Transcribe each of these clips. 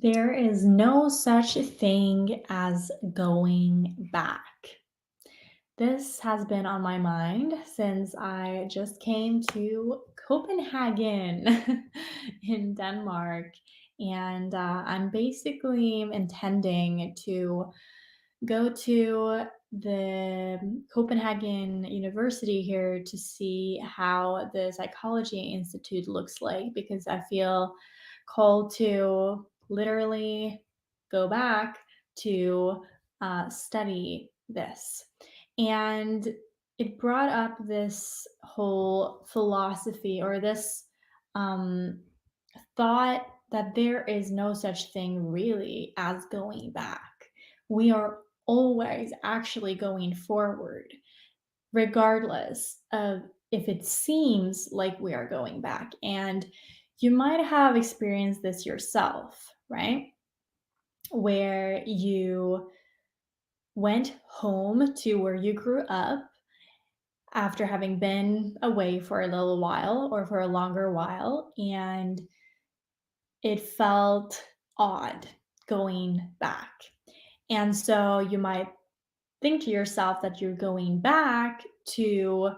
There is no such thing as going back. This has been on my mind since I just came to Copenhagen in Denmark. And I'm basically intending to go to the Copenhagen University here to see how the Psychology Institute looks like because I feel called to literally go back to study this. And it brought up this whole philosophy or this um, thought that there is no such thing really as going back. We are always actually going forward, regardless of if it seems like we are going back. And you might have experienced this yourself, right? Where you went home to where you grew up after having been away for a little while or for a longer while, and it felt odd going back. And so you might think to yourself that you're going back to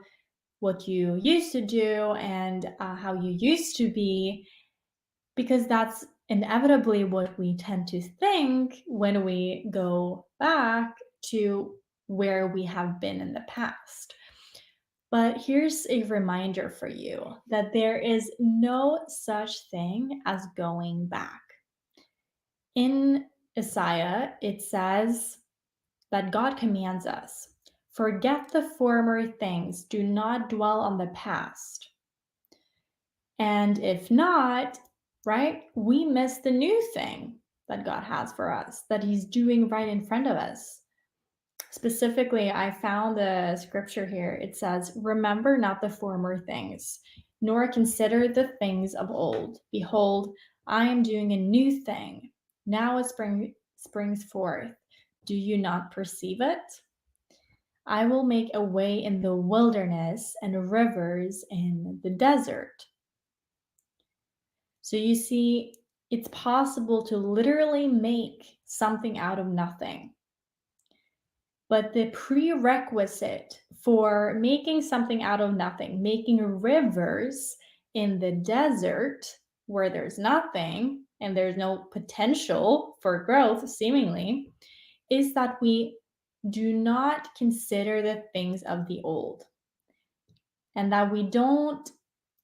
what you used to do and how you used to be, because that's inevitably what we tend to think when we go back to where we have been in the past. But here's a reminder for you that there is no such thing as going back. In Isaiah, it says that God commands us, forget the former things, do not dwell on the past. And if not, right, we miss the new thing that God has for us, that He's doing right in front of us. Specifically, I found the scripture here. It says, remember not the former things, nor consider the things of old. Behold, I am doing a new thing. Now it springs forth. Do you not perceive it? I will make a way in the wilderness and rivers in the desert. So you see, it's possible to literally make something out of nothing. But the prerequisite for making something out of nothing, making rivers in the desert where there's nothing and there's no potential for growth, seemingly, is that we do not consider the things of the old and that we don't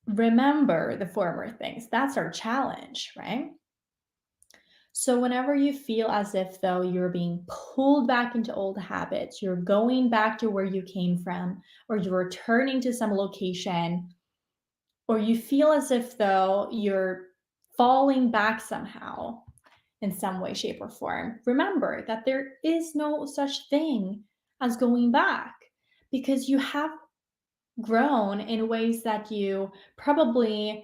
remember the former things. That's our challenge, right? So, whenever you feel as if though you're being pulled back into old habits, you're going back to where you came from, or you're returning to some location, or you feel as if though you're falling back somehow in some way, shape, or form, remember that there is no such thing as going back because you have grown in ways that you probably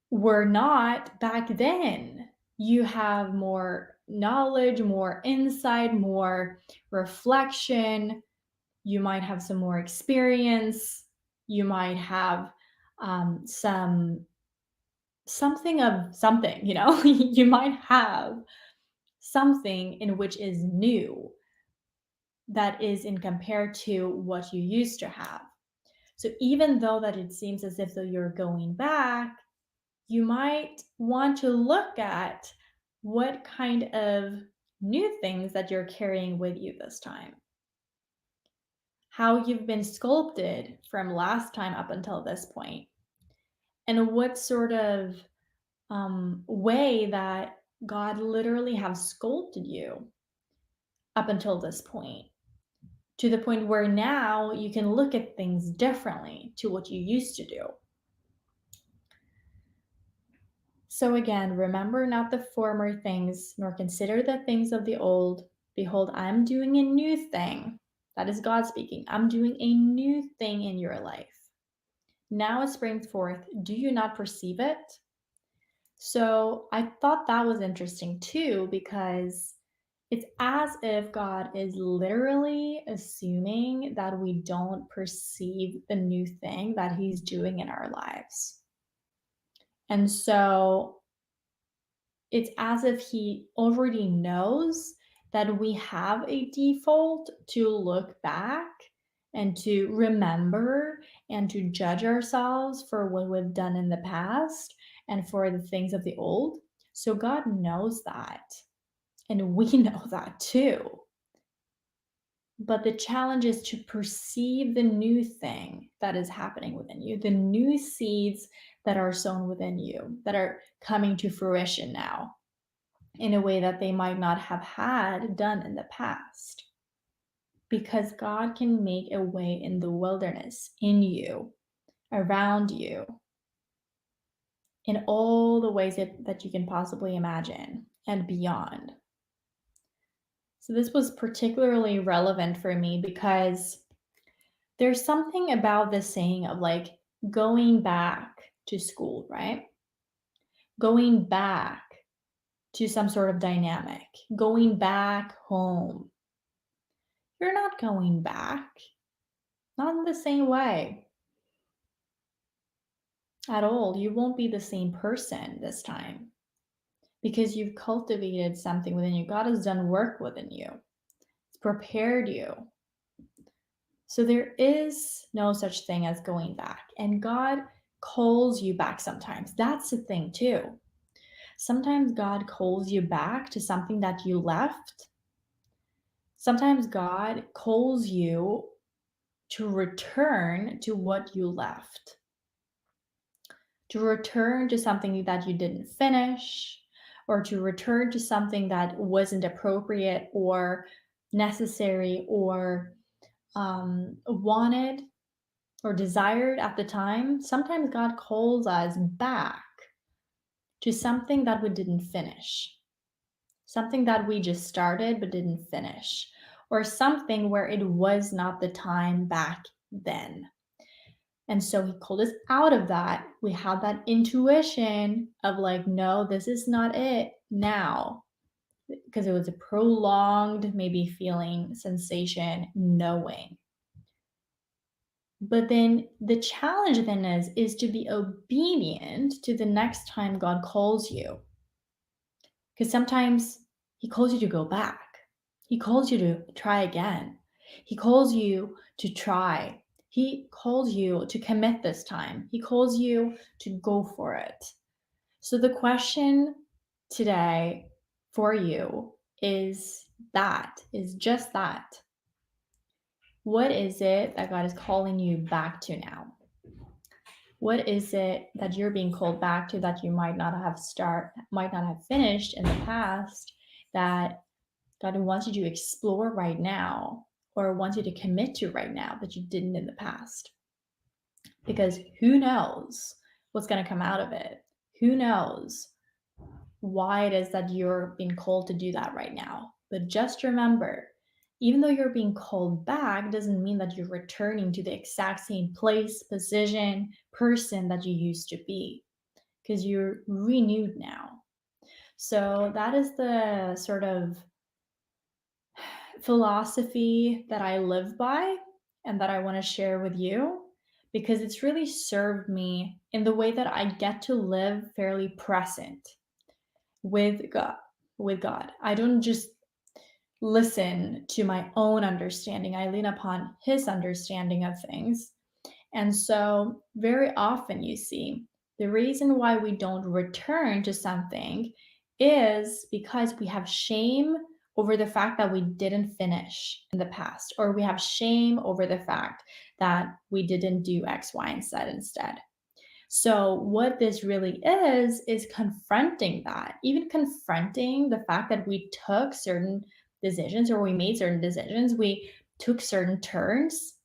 were not back then. You have more knowledge, more insight, more reflection. You might have some more experience. You might have something of something, you might have something in which is new that is in compared to what you used to have. So even though that it seems as if though you're going back, you might want to look at what kind of new things that you're carrying with you this time. How you've been sculpted from last time up until this point, and what sort of way that God literally have sculpted you up until this point, to the point where now you can look at things differently to what you used to do. So again, remember not the former things, nor consider the things of the old. Behold, I'm doing a new thing. That is God speaking. I'm doing a new thing in your life. Now it springs forth. Do you not perceive it? So I thought that was interesting too, because it's as if God is literally assuming that we don't perceive the new thing that He's doing in our lives. And so it's as if he already knows that we have a default to look back and to remember and to judge ourselves for what we've done in the past and for the things of the old. So God knows that. And we know that too. But the challenge is to perceive the new thing that is happening within you, the new seeds that are sown within you, that are coming to fruition now in a way that they might not have had done in the past. Because God can make a way in the wilderness, in you, around you, in all the ways that you can possibly imagine and beyond. So, this was particularly relevant for me because there's something about the saying of like going back to school, right? Going back to some sort of dynamic, going back home. You're not going back, not in the same way at all. You won't be the same person this time because you've cultivated something within you. God has done work within you, It's prepared you. So there is no such thing as going back. And God calls you back sometimes. That's the thing, too. Sometimes God calls you back to something that you left. Sometimes God calls you to return to what you left, to return to something that you didn't finish, or to return to something that wasn't appropriate or necessary or wanted or desired at the time. Sometimes God calls us back to something that we didn't finish, something that we just started but didn't finish, or something where it was not the time back then. And so he called us out of that. We had that intuition of like, no, this is not it now. Because it was a prolonged, maybe feeling, sensation, knowing. But then the challenge then is to be obedient to the next time God calls you. Because sometimes he calls you to go back. He calls you to try again. He calls you to try. He calls you to commit this time. He calls you to go for it. So the question today for you is just that. What is it that God is calling you back to now? What is it that you're being called back to that you might not have finished in the past that God wants you to explore right now or wants you to commit to right now that you didn't in the past? Because who knows what's going to come out of it? Who knows why it is that you're being called to do that right now? But just remember, even though you're being called back, doesn't mean that you're returning to the exact same place, position, person that you used to be, because you're renewed now. So that is the sort of philosophy that I live by and that I want to share with you because it's really served me in the way that I get to live fairly present with God. With God, I don't just listen to my own understanding. I lean upon his understanding of things. And so, very often, you see, the reason why we don't return to something is because we have shame over the fact that we didn't finish in the past, or we have shame over the fact that we didn't do X, Y, and Z instead. So, what this really is confronting that, even confronting the fact that we took certain decisions or we made certain decisions, we took certain turns,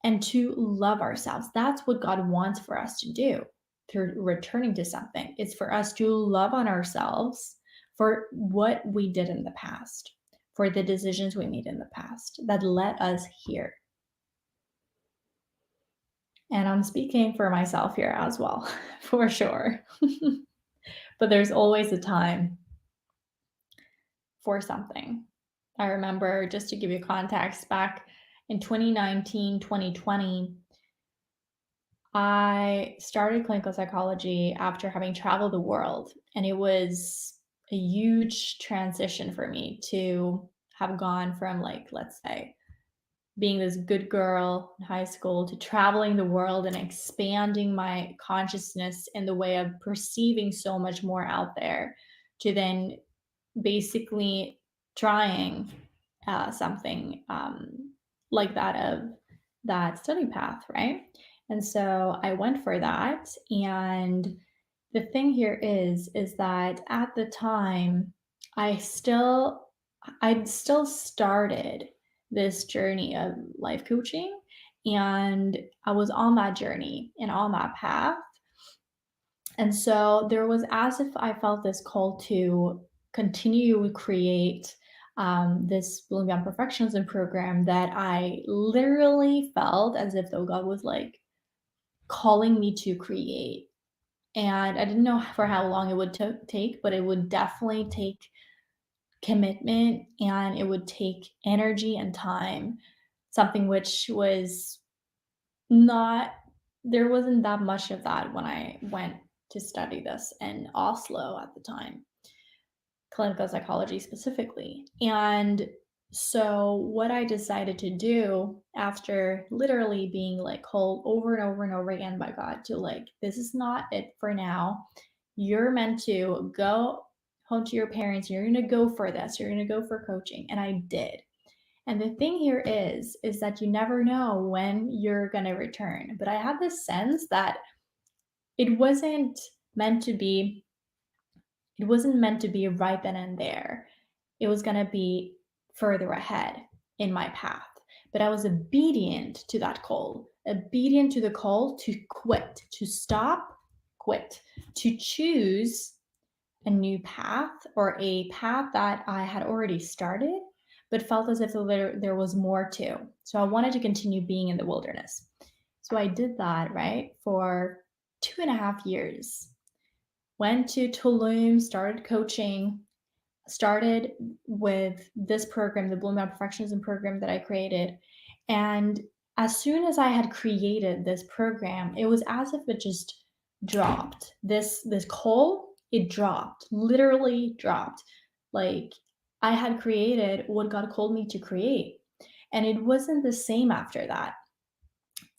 and to love ourselves. That's what God wants for us to do through returning to something. It's for us to love on ourselves for what we did in the past, for the decisions we made in the past that led us here. And I'm speaking for myself here as well, for sure. But there's always a time for something. I remember, just to give you context, back in 2019, 2020, I started clinical psychology after having traveled the world. And it was a huge transition for me to have gone from, like, let's say, being this good girl in high school to traveling the world and expanding my consciousness in the way of perceiving so much more out there, to then basically trying something like that of that study path, right? And so I went for that. And the thing here is that at the time, I still I'd still started this journey of life coaching, and I was on that journey and on that path. And so there was as if I felt this call to continue to create this Bloom Beyond Perfectionism program that I literally felt as if though God was like calling me to create. And I didn't know for how long it would take, but it would definitely take commitment and it would take energy and time, something which was not, there wasn't that much of that when I went to study this in Oslo at the time, clinical psychology specifically. And so what I decided to do after literally being like called over and over and over again by God to like, this is not it for now. You're meant to go home to your parents. You're going to go for this. You're going to go for coaching. And I did. And the thing here is that you never know when you're going to return. But I had this sense that it wasn't meant to be it wasn't meant to be right then and there. It was going to be further ahead in my path. But I was obedient to that call, obedient to the call to quit, to stop, quit, to choose a new path or a path that I had already started, but felt as if there was more to. So I wanted to continue being in the wilderness. So I did that, right, for 2.5 years. Went to Tulum, started coaching, started with this program, the Bloom Out Perfectionism program that I created. And as soon as I had created this program, it was as if it just dropped. This coal, it dropped, literally dropped. Like I had created what God called me to create. And it wasn't the same after that.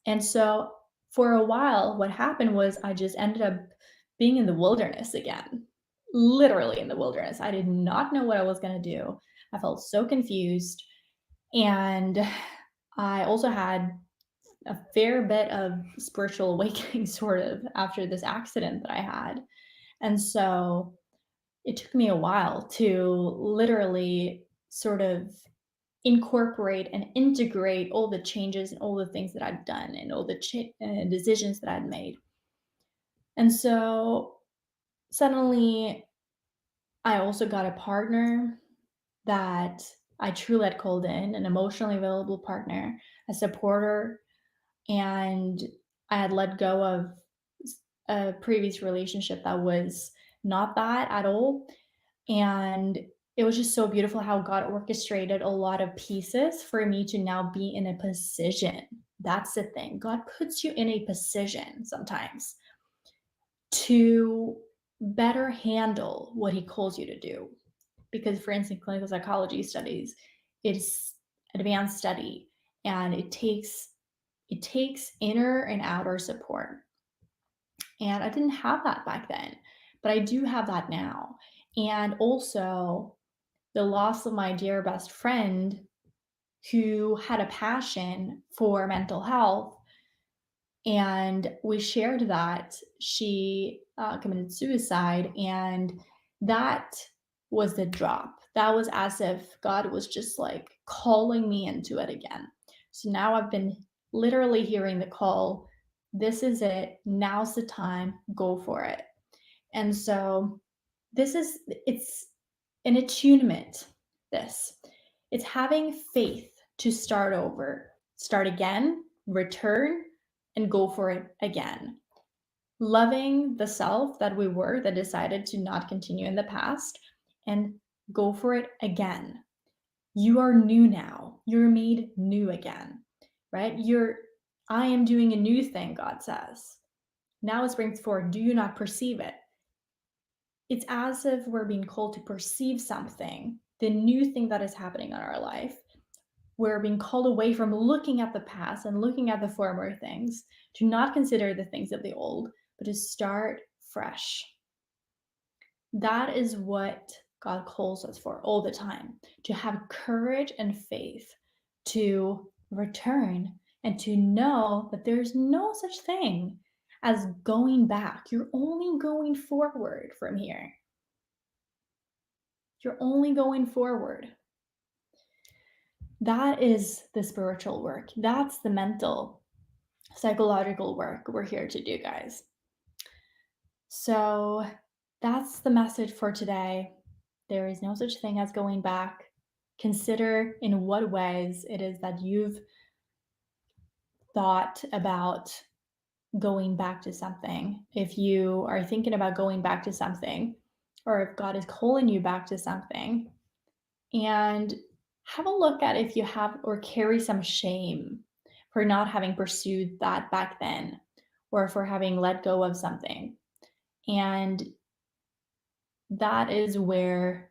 And so for a while, what happened was I just ended up being in the wilderness again, literally in the wilderness. I did not know what I was going to do. I felt so confused. And I also had a fair bit of spiritual awakening, sort of, after this accident that I had. And so it took me a while to literally sort of incorporate and integrate all the changes and all the things that I'd done and all the decisions that I'd made. And so suddenly, I also got a partner that I truly had called in, an emotionally available partner, a supporter, and I had let go of a previous relationship that was not that at all. And it was just so beautiful how God orchestrated a lot of pieces for me to now be in a position. That's the thing. God puts you in a position sometimes to better handle what he calls you to do. Because, for instance, clinical psychology studies, it's advanced study, and it takes inner and outer support. And I didn't have that back then, but I do have that now. And also the loss of my dear best friend who had a passion for mental health, and we shared that she committed suicide, and that was the drop. That was as if God was just like calling me into it again. So now I've been literally hearing the call. This is it. Now's the time. Go for it. And so it's an attunement. This, it's having faith to start over, start again, return, and go for it again. Loving the self that we were that decided to not continue in the past and go for it again. You are new now. You're made new again, right? I am doing a new thing, God says. Now it springs forward. Do you not perceive it? It's as if we're being called to perceive something, the new thing that is happening in our life. We're being called away from looking at the past and looking at the former things, to not consider the things of the old, but to start fresh. That is what God calls us for all the time, to have courage and faith to return and to know that there's no such thing as going back. You're only going forward from here. You're only going forward. That is the spiritual work. That's the mental, psychological work we're here to do, guys. So that's the message for today. There is no such thing as going back. Consider in what ways it is that you've thought about going back to something. If you are thinking about going back to something, or if God is calling you back to something, and have a look at if you have or carry some shame for not having pursued that back then, or for having let go of something. And that is where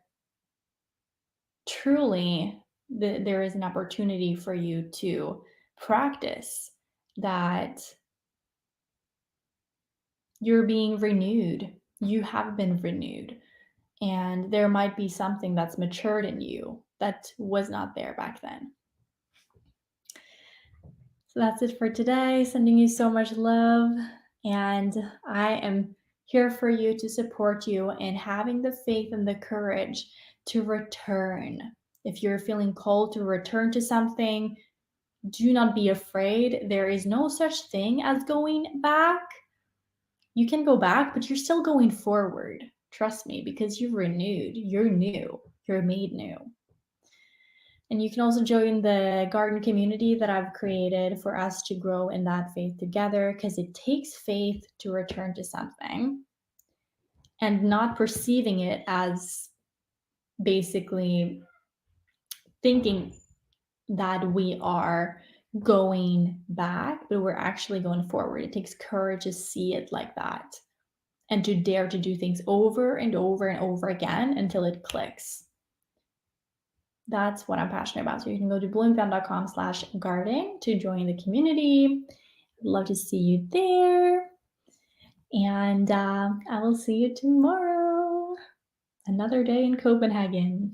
truly there is an opportunity for you to practice that you're being renewed. You have been renewed. And there might be something that's matured in you that was not there back then. So that's it for today. Sending you so much love. And I am here for you to support you in having the faith and the courage to return. If you're feeling called to return to something, do not be afraid. There is no such thing as going back. You can go back, but you're still going forward. Trust me, because you're renewed, you're new, you're made new. And you can also join the garden community that I've created for us to grow in that faith together, because it takes faith to return to something and not perceiving it as basically thinking that we are going back, but we're actually going forward. It takes courage to see it like that and to dare to do things over and over and over again until it clicks. That's what I'm passionate about. So you can go to bloomfound.com/garden to join the community. I'd love to see you there. And I will see you tomorrow. Another day in Copenhagen.